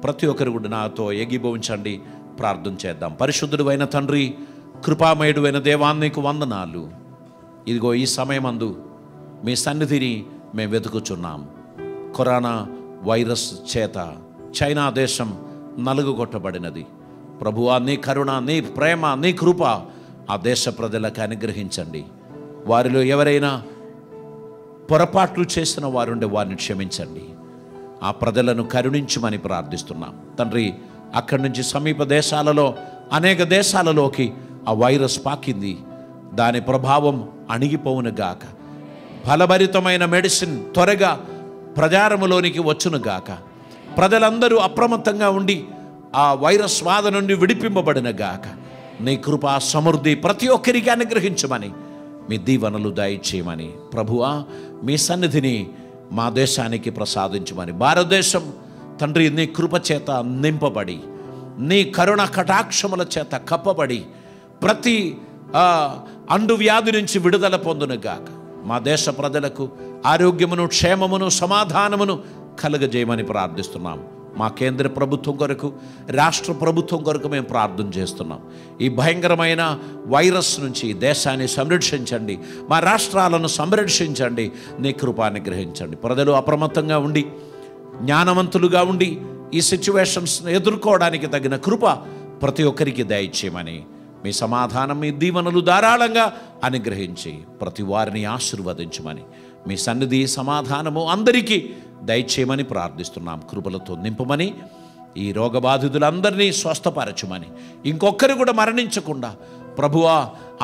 ప్రతి ఒక్కరు కూడా నాతో ఏకీభవించండి, ప్రార్థన చేద్దాం. పరిశుద్ధుడు అయిన తండ్రి, కృపామయుడు అయిన దేవానికి వందనాలు. ఇదిగో ఈ సమయమందు మీ సన్నిధిని మేము వెతుకుచున్నాం. కరోనా వైరస్ చేత చైనా దేశం నలుగుగొట్టబడినది. ప్రభువా, నీ కరుణ, నీ ప్రేమ, నీ కృప ఆ దేశ ప్రజలకు అనుగ్రహించండి. వారిలో ఎవరైనా పొరపాట్లు చేసిన వారుండే వారిని క్షమించండి. ఆ ప్రజలను కరుణించమని ప్రార్థిస్తున్నాం తండ్రి. అక్కడి నుంచి సమీప దేశాలలో, అనేక దేశాలలోకి ఆ వైరస్ పాకింది. దాని ప్రభావం అణిగిపోవునుగాక. ఫలభరితమైన మెడిసిన్ త్వరగా ప్రచారములోనికి వచ్చునుగాక. ప్రజలందరూ అప్రమత్తంగా ఉండి ఆ వైరస్ బాధ నుండి విడిపింపబడినగాక. నీ కృపా సమృద్ధి ప్రతి ఒక్కరికి అనుగ్రహించమని, మీ దీవెనలు దయచేయమని ప్రభువా, మీ సన్నిధిని మా దేశానికి ప్రసాదించమని. భారతదేశం తండ్రి నీ కృప చేత నింపబడి, నీ కరుణ కటాక్షముల చేత కప్పబడి, ప్రతి అండు వ్యాధి నుంచి విడుదల పొందునుగాక. మా దేశ ప్రజలకు ఆరోగ్యమును, క్షేమమును, సమాధానమును కలుగజేయమని ప్రార్థిస్తున్నాం. మా కేంద్ర ప్రభుత్వం కొరకు, రాష్ట్ర ప్రభుత్వం కొరకు మేము ప్రార్థన చేస్తున్నాం. ఈ భయంకరమైన వైరస్ నుంచి దేశాన్ని సంరక్షించండి, మా రాష్ట్రాలను సంరక్షించండి, నీ కృపాన్ని గ్రహించండి. ప్రజలు అప్రమత్తంగా ఉండి, జ్ఞానవంతులుగా ఉండి ఈ సిచ్యువేషన్స్ ఎదుర్కోవడానికి తగిన కృప ప్రతి ఒక్కరికి దయచేయమని, మీ సమాధానం, మీ దీవెనలు ధారాళంగా అనుగ్రహించి ప్రతి వారిని ఆశీర్వదించమని, మీ సన్నిధి సమాధానము అందరికీ దయచేయమని ప్రార్థిస్తున్నాం. కృపలతో నింపమని, ఈ రోగబాధితులందరినీ స్వస్థపరచమని, ఇంకొకరు కూడా మరణించకుండా ప్రభువా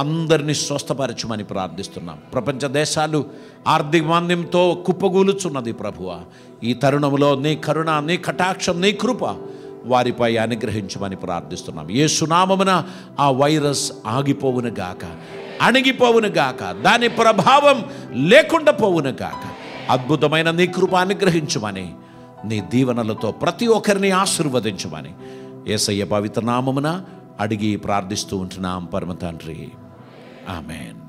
అందరినీ స్వస్థపరచమని ప్రార్థిస్తున్నాం. ప్రపంచ దేశాలు ఆర్థిక మాంద్యంతో కుప్పగూలుచున్నది ప్రభువా. ఈ తరుణంలో నీ కరుణ, నీ కటాక్షం, నీ కృప వారిపై అనుగ్రహించమని ప్రార్థిస్తున్నాం. యేసు నామమున ఆ వైరస్ ఆగిపోవునుగాక, అణిగిపోవునుగాక, దాని ప్రభావం లేకుండా పోవునుగాక. అద్భుతమైన నీ కృప అనుగ్రహించమని, నీ దీవెనలతో ప్రతి ఒక్కరిని ఆశీర్వదించమని యేసయ్య పవిత్ర నామమున అడిగి ప్రార్థిస్తూ ఉంటున్నాం పరమ తండ్రి. ఆమేన్.